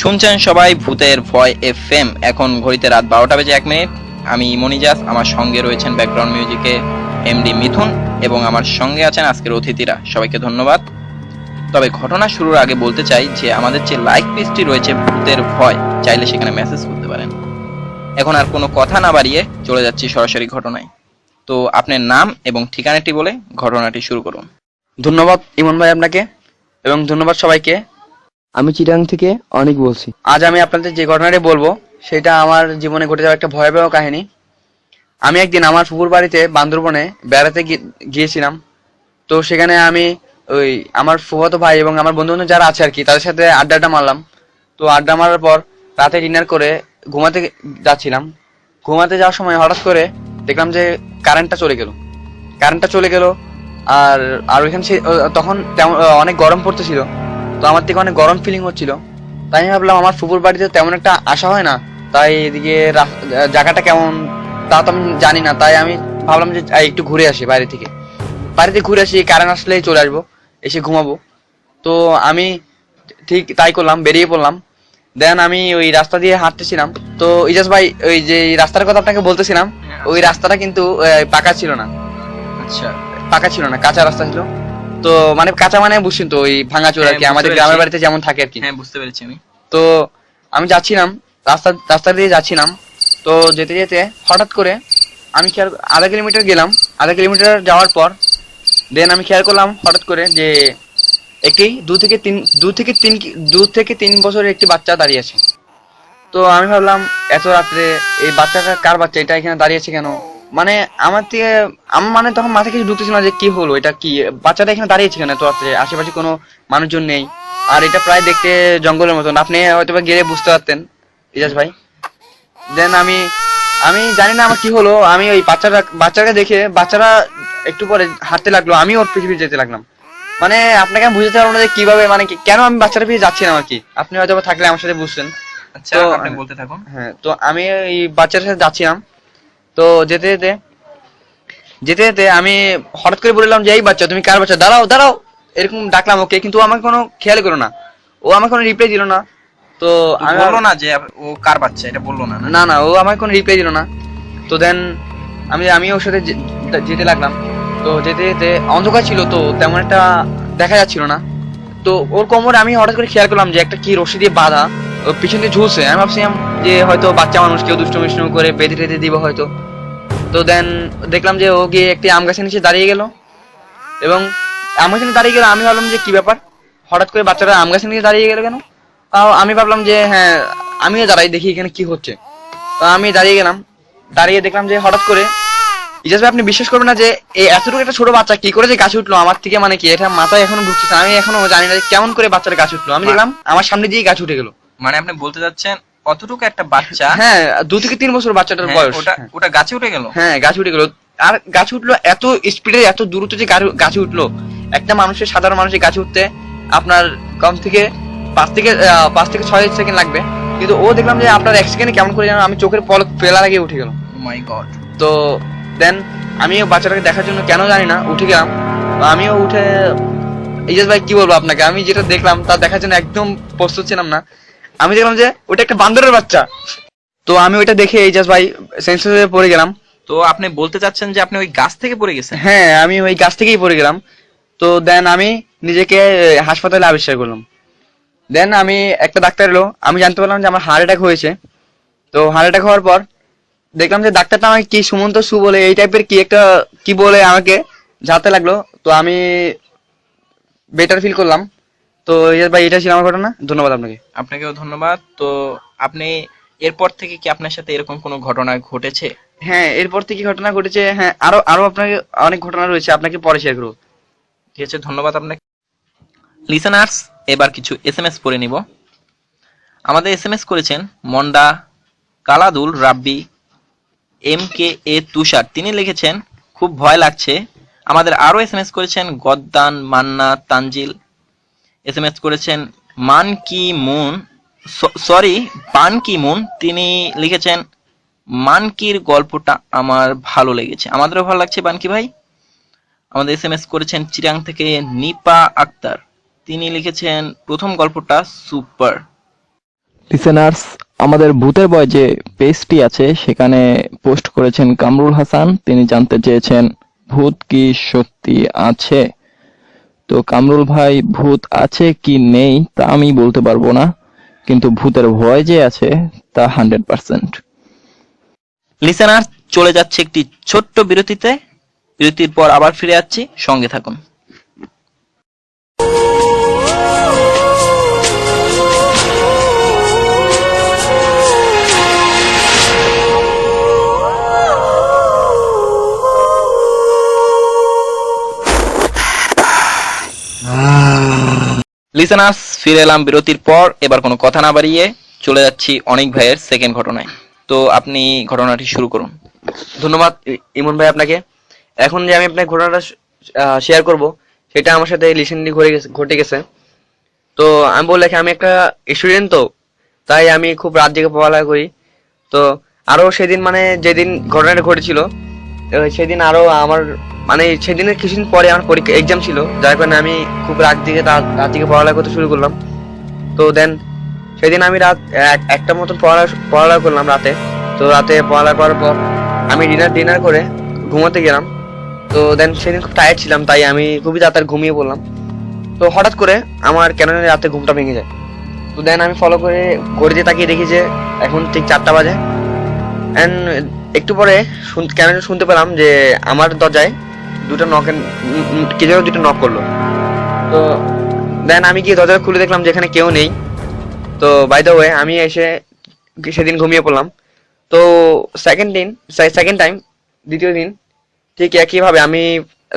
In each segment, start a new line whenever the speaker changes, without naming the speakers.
শুনছেন সবাই ভূতের ভয় এফএম। এখন ঘড়িতে রাত 12টা বেজে 1 মিনিট। আমি মনিজাস, আমার সঙ্গে রয়েছেন ব্যাকগ্রাউন্ড মিউজিকে এমডি মিথুন এবং আমার সঙ্গে আছেন আজকের অতিথিরা। সবাইকে ধন্যবাদ। তবে ঘটনা শুরুর আগে বলতে চাই যে আমাদের যে লাইক পেজটি রয়েছে ভূতের ভয়, চাইলে সেখানে মেসেজ করতে পারেন। এখন আর কোনো কথা না বাড়িয়ে চলে যাচ্ছি সরাসরি ঘটনায়। তো আপনার নাম এবং ঠিকানাটি বলে ঘটনাটি শুরু করুন।
ধন্যবাদ ইমন ভাই আপনাকে, এবং ধন্যবাদ সবাইকে।
আমি চিটাং থেকে অনেক বলছি।
আজ আমি আপনাদের যে ঘটনাটি বলবো সেটা আমার জীবনে ঘটে যাওয়া একটা ভয়াবহ কাহিনী। আমি একদিন আমার ফুপুর বাড়িতে বান্দরবনে বেড়াতে গিয়েছিলাম। তো সেখানে আমি ওই আমার ফুফাতো ভাই এবং আমার বন্ধু বান্ধব যারা আছে আর কি, তাদের সাথে আড্ডা মারলাম। তো আড্ডা মারার পর রাতে ডিনার করে ঘুমাতে যাচ্ছিলাম। ঘুমাতে যাওয়ার সময় হঠাৎ করে দেখলাম যে কারেন্টটা চলে গেল। আর আর ওইখানে তখন তেমন অনেক গরম পড়তেছিল। তো আমার থেকে অনেক গরম ফিলিং হচ্ছিল। তাই আমি ভাবলাম আমার ফুপুর বাড়িতে তেমন একটা আসা হয় না, তাই এদিকে জায়গাটা কেমন তা তো আমি জানি না। তাই আমি ভাবলাম যে একটু ঘুরে আসি বাড়িতে ঘুরে আসি, কারেন্ট আসলেই চলে আসবো, এসে ঘুমাবো। তো আমি ঠিক তাই করলাম, বেরিয়ে পড়লাম। দেন আমি ওই রাস্তা দিয়ে হাঁটতেছিলাম। তো ইজাজ ভাই, ওই যে রাস্তার কথা আপনাকে বলতেছিলাম, ওই রাস্তাটা কিন্তু পাকা ছিল না।
আচ্ছা,
কাঁচা রাস্তা ছিল। তো মানে কাঁচা মানে বুঝছেন তো, ওই ভাঙাচোরা আর কি, আমাদের গ্রামের বাড়িতে যেমন থাকে আর কি।
হ্যাঁ, বুঝতে পেরেছি আমি।
তো আমি যাচ্ছিলাম, রাস্তা দিয়ে যাচ্ছিলাম। তো যেতে যেতে হঠাৎ করে আমি খেয়াল, আধা কিলোমিটার গেলাম। আধা কিলোমিটার যাওয়ার পর দেন আমি খেয়াল করলাম হঠাৎ করে যে একটি 2 থেকে 3 বছরের একটি বাচ্চা দাঁড়িয়ে আছে। তো আমি ভাবলাম এত রাত্রে এই বাচ্চাটা কার বাচ্চা, এটা এখানে দাঁড়িয়ে আছে কেন? মানে আমার মানে তখন মাথায় কিছু ঢুকতেছিল না যে কি হলো, এটা কি বাচ্চাটা এখানে দাঁড়িয়েছে কেন এত রাত্রে, আশেপাশে কোনো মানুষজন নেই। আর এটা প্রায় দেখতে জঙ্গলের মতন, আপনি হয়তো বা গেলে বুঝতে পারতেন ইজাজ ভাই। দেন আমি জানি না আমার কি হলো, আমি ওই বাচ্চাটাকে দেখে বাচ্চারা একটু পরে হাঁটতে লাগলো, আমি ওর পৃথিবী যেতে লাগলাম। মানে আপনাকে আমি বুঝতে পারবো না যে কিভাবে, মানে কেন আমি বাচ্চাটা পিছিয়ে যাচ্ছিলাম আর কি। আপনি হয়তো বা থাকলে আমার সাথে বুঝছেন।
আচ্ছা, আপনি বলতে থাকুন।
হ্যাঁ, তো আমি এই বাচ্চাটার সাথে যাচ্ছিলাম। তো যেতে যেতে আমি হঠাৎ করে বললাম যে এই বাচ্চা, তুমি কার বাচ্চা, দাঁড়াও দাঁড়াও, এরকম ডাকলাম ওকে, কিন্তু আমাকে কোনো খেয়াল করো না, ও আমাকে কোনো রিপ্লাই দিল না। তো আমি
বললো না যে ও কার বাচ্চা, এটা বললো না?
না না, ও আমাকে কোনো রিপ্লাই দিল না। তো দেন আমি ওর সাথে যেতে লাগলাম। তো যেতে যেতে অন্ধকার ছিল, তো তেমন একটা দেখা যাচ্ছিল না। তো ওর কোমরে আমি হঠাৎ করে খেয়াল করলাম যে একটা কি রশি দিয়ে বাঁধা, ওর পিছন দিয়ে ঝুলছে। আমি ভাবছিলাম যে হয়তো বাচ্চা মানুষ কেউ দুষ্টুমি করে বেঁধে টেঁধে দিব হয়তো। তো দেন দেখলাম যে ও গিয়ে একটি আম গাছের নিচে দাঁড়িয়ে গেল, এবং আম গাছের নিচে দাঁড়িয়ে গেল। আমি ভাবলাম যে কি ব্যাপার, হঠাৎ করে বাচ্চাটা আম গাছের নিচে দাঁড়িয়ে গেল কেন? তাও আমি ভাবলাম যে হ্যাঁ, আমিও দাঁড়াই দেখি এখানে কি হচ্ছে। তো আমি দাঁড়িয়ে গেলাম, দাঁড়িয়ে দেখলাম যে হঠাৎ করে, ইজাজ ভাই আপনি বিশ্বাস করবেন না যে এই এতটুকু একটা ছোট বাচ্চা কি করে যে গাছে উঠলো আমার থেকে, মানে কি এটা মাথায় এখনো ঢুকতেছে। আমি এখনো জানি না যে কেমন করে বাচ্চাটা গাছে উঠলো। আমি দেখলাম আমার সামনে দিয়ে গাছ উঠে গেল।
মানে আপনি বলতে যাচ্ছেন অতটুকু একটা বাচ্চা?
হ্যাঁ, 2 থেকে 3 বছর বাচ্চাটার বয়স।
ওটা গাছে উঠে গেল?
হ্যাঁ, গাছে উঠে গেল। আর গাছে উঠলো এত স্পিডে, এত দ্রুত যে গাছে উঠলো। একটা মানুষের, সাধারণ মানুষের গাছে উঠতে আপনার কম থেকে 5 থেকে 6 সেকেন্ড লাগবে, কিন্তু ও দেখলাম যে আপনার 1 সেকেন্ডে কেমন করে যেন আমি চোখের পলক ফেলার আগে উঠে গেল।
মাই গড।
তো দেন আমিও বাচ্চাটাকে দেখার জন্য কেন জানি না উঠে গেলাম। তো আমিও উঠে, ইজাজ ভাই কি বলবো আপনাকে, আমি যেটা দেখলাম তা দেখার জন্য একদম প্রস্তুত ছিলাম না। আমি দেখলাম যে ওটা একটা বান্দরের বাচ্চা। তো আমি ওইটা দেখে ইজাজ ভাই সেন্সেস হয়ে পড়ে গেলাম।
তো আপনি বলতে চাচ্ছেন যে আপনি ওই গাছ থেকে পড়ে গেছেন?
হ্যাঁ, আমি ওই গাছ থেকেই পড়ে গেলাম। তো দেন আমি নিজেকে হাসপাতালে আবিষ্কার করলাম। দেন আমি একটা ডাক্তার এলো, আমি জানতে পারলাম যে আমার হার্ট অ্যাটাক হয়েছে। তো হার্ট অ্যাটাক হওয়ার পর দেখলাম যে ডাক্তারটা আমাকে কি সুমন্ত সু বলে এই টাইপের কি একটা কি বলে আমাকে ঝাড়তে লাগলো। তো আমি বেটার ফিল করলাম। তো ভাই এটা ছিল আমার ঘটনা। ধন্যবাদ আপনাকে।
আপনাকেও ধন্যবাদ। তো আপনি এরপর থেকে কি আপনার সাথে এরকম কোনো ঘটনা ঘটেছে?
হ্যাঁ, এরপর থেকে ঘটনা ঘটেছে। হ্যাঁ, আরো আপনাকে অনেক ঘটনা রয়েছে, আপনাকে পরে শেয়ার করবো।
ঠিক আছে, ধন্যবাদ আপনাকে। লিসেনার্স, এবার কিছু এসএমএস পড়ে নিব। আমাদের এসএমএস করেছেন মন্ডা কালাদুল রাব্বি MKA তুষার। তিনি লিখেছেন খুব ভয় লাগছে। আমাদের আরো এসএমএস করেছেন গদ্দান মান্না তানজিল। এসএমএস করেছেন মান কি মুন, সরি বান কি মুন। তিনি লিখেছেন মানকির গল্পটা আমার ভালো লেগেছে। আমাদেরও ভালো লাগছে বানকি ভাই। আমাদের এসএমএস করেছেন চিরাং থেকে নিপা আক্তার। তিনি লিখেছেন প্রথম গল্পটা সুপার।
লিসেনার্স, আমাদের ভূতের বয় যে পেজটি আছে সেখানে পোস্ট করেছেন কামরুল হাসান। তিনি জানতে চেয়েছেন ভূত কি সত্যি আছে। তো কামরুল ভাই, ভূত আছে কি নেই তা আমি বলতে পারবো না, কিন্তু ভূতের ভয় যে আছে তা 100%।
লিসেনার, চলে যাচ্ছে একটি ছোট্ট বিরতিতে। বিরতির পর আবার ফিরে যাচ্ছি, সঙ্গে থাকুন। লিসেনার্স, ফিরে এলাম বিরতির পর। এবার কোনো কথা না বাড়িয়ে চলে যাচ্ছি অনেক ভাইয়ের সেকেন্ড ঘটনায়। তো আপনি ঘটনাটি শুরু করুন।
ধন্যবাদ ইমন ভাই আপনাকে। এখন যে আমি আপনার ঘটনাটা শেয়ার করব সেটা আমার সাথে রিসেন্টলি ঘটে গেছে। তো আমি বললে আমি একটা স্টুডেন্ট, তো তাই আমি খুব রাত জেগে পড়ালেখা করি। তো আরো সেদিন মানে যেদিন ঘটনাটা ঘটেছিল সেদিন আরো আমার মানে সেদিনের কিছুদিন পরে আমার পরীক্ষা এক্সাম ছিল, যার কারণে আমি খুব রাত জেগে পড়ালেখা করতে শুরু করলাম। তো দেন সেদিন আমি রাত একটা মতন পড়ালেখা করলাম রাতে। তো রাতে পড়ালেখা করার পর আমি ডিনার করে ঘুমাতে গেলাম। তো দেন সেদিন খুব টায়ার্ড ছিলাম, তাই আমি খুবই তাড়াতাড়ি ঘুমিয়ে পড়লাম। তো হঠাৎ করে আমার কেন জানি রাতে ঘুমটা ভেঙে যায়। তো দেন আমি ফলো করে ঘড়িতে তাকিয়ে দেখি যে এখন ঠিক 4টা বাজে। অ্যান্ড একটু পরে কেন যেন শুনতে পেলাম যে আমার দরজায় দুটো কে যেন দুটো নক করলো। তো দেন আমি গিয়ে দরজা খুলে দেখলাম যে এখানে কেউ নেই। তো বাই দ্য ওয়ে আমি এসে সেদিন ঘুমিয়ে পড়লাম। তো সেকেন্ড টাইম দ্বিতীয় দিন ঠিক একইভাবে আমি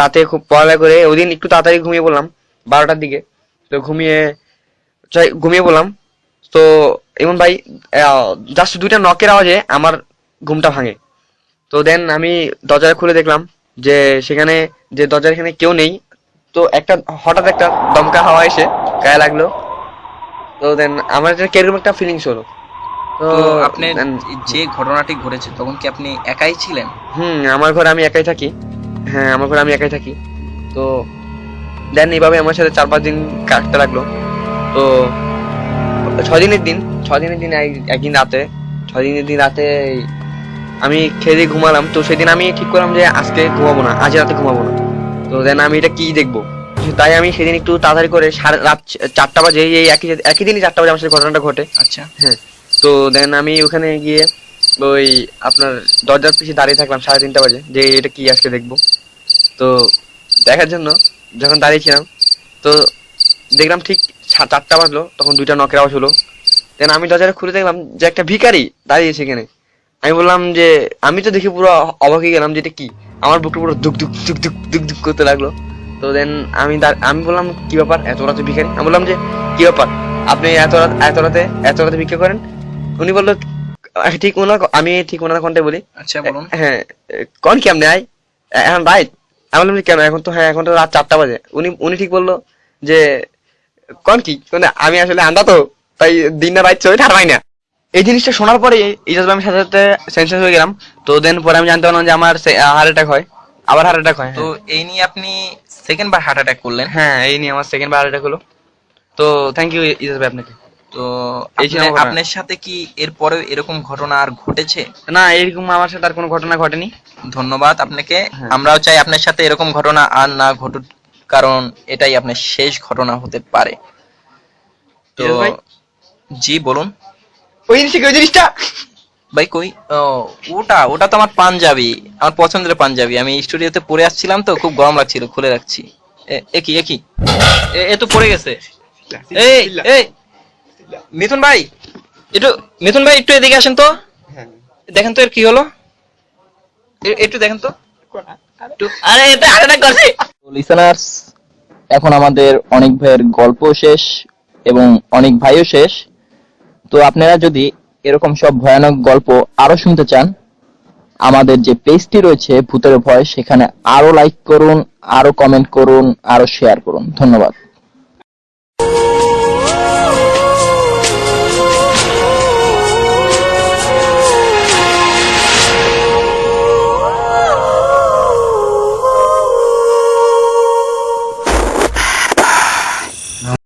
রাতে খুব পড়ালেখা করে ওই দিন একটু তাড়াতাড়ি ঘুমিয়ে পড়লাম 12টার দিকে। তো ঘুমিয়ে পড়লাম। তো এমন ভাই জাস্ট দুইটা নকের আওয়াজে আমার ঘুমটা ভাঙে। তো দেন আমি দরজা খুলে দেখলাম যে সেখানে যে দরজার এখানে কেউ নেই। তো হঠাৎ একটা দমকা হাওয়া এসে গায়ে লাগলো। তো দেন আমার কিরকম একটা ফিলিংস হলো। তো
তো আপনি যে ঘটনাটি ঘটেছে তখন কি আপনি একাই ছিলেন?
আমার ঘরে আমি একাই থাকি। হ্যাঁ, আমার ঘরে আমি একাই থাকি। তো দেন এইভাবে আমার সাথে 4-5 দিন কাটতে লাগলো। তো 6 দিনের দিন একদিন রাতে 6 দিনের দিন রাতে আমি খেয়ে দিয়ে ঘুমালাম। তো সেদিন আমি ঠিক করলাম যে আজকে ঘুমাবো না, আজ রাতে ঘুমাবো না। তো দেন আমি এটা কি দেখবো, তাই আমি সেদিন একটু তাড়াতাড়ি করে রাত 4টা বাজে এই একই দিনই 4টা বাজে আমার সাথে ঘটনাটা ঘটে।
আচ্ছা।
হ্যাঁ। তো দেন আমি ওখানে গিয়ে ওই আপনার দরজার পিছিয়ে দাঁড়িয়ে থাকলাম 3:30 বাজে যে এটা কি আজকে দেখবো। তো দেখার জন্য যখন দাঁড়িয়েছিলাম তো দেখলাম ঠিক 4টা বাজলো, তখন 2টা নকের আওয়াজ হলো। দেন আমি দরজাটা খুলে দেখলাম যে একটা ভিখারি দাঁড়িয়েছে এখানে। আমি বললাম যে আমি তো দেখে পুরো অবাক হয়ে গেলাম যে এটা কি, আমার বুকটা পুরো দুক দুক দুক দুক দুক দুক করতে লাগলো। তো দেন আমি বললাম কি ব্যাপার, এত রাতে ভিখারি? আমি বললাম যে কি ব্যাপার, আপনি এত রাতে ভিক্ষা করেন? উনি বললো আমি ঠিক ওনার কণ্ঠে বলি,
আচ্ছা বলুন।
হ্যাঁ কোন কি আপনি এখন রাইট? আমি বললাম কেন, এখন তো রাত 4টা বাজে। উনি ঠিক বললো যে কোন কি, আমি আসলে আন্দা, তো তাই দিন না রাত চলে ঠার পাই না। এই জিনিসটা শোনার পরে ইজাজ আমি সাথে সাথে সেন্সেস হয়ে গেলাম। তো দেন পরে আমি জানতে পারলাম যে আমার হার্ট অ্যাটাক হয়, আবার হার্ট অ্যাটাক হয়।
তো এই নিয়ে আপনি সেকেন্ড বার হার্ট অ্যাটাক করলেন?
হ্যাঁ, এই নিয়ে আমার সেকেন্ড বার হার্ট অ্যাটাক হলো। তো থ্যাংক ইউ ইজাজ ভাই আপনাকে।
তো
এই ছিল আমার ঘটনা।
আপনার সাথে কি এরপরেও এরকম ঘটনা আর ঘটেছে?
না, এরকম আমার সাথে আর কোনো ঘটনা ঘটেনি।
ধন্যবাদ আপনাকে।
হ্যাঁ।
আমরাও চাই আপনার সাথে এরকম ঘটনা আর না ঘটুক, কারণ এটাই আপনার শেষ ঘটনা হতে পারে। তো
ইজাজ ভাই?
জি বলুন।
ওই জিনিসটা
ভাই কই? ওটা তো আমার পাঞ্জাবি, আমার পছন্দের পাঞ্জাবি। আমি স্টুডিওতে পরে আসছিলাম তো খুব গরম লাগছিল, খুলে রাখছি। একই এ তো পড়ে গেছে। এই এই মিথুন ভাই, একটু এদিকে আসেন তো, দেখেন তো এর কি হলো, একটু দেখেন তো। আরে এটা আরেকটা করছি।
লিসেনার্স, এখন আমাদের অনেক ভাইয়ের গল্প শেষ এবং অনেক ভাইও শেষ। তো আপনারা যদি এরকম সব ভয়ানক গল্প আরো শুনতে চান, আমাদের যে পেজটি রয়েছে ভূতের ভয়, সেখানে আরো লাইক করুন, আরো কমেন্ট করুন, আরো শেয়ার করুন। ধন্যবাদ।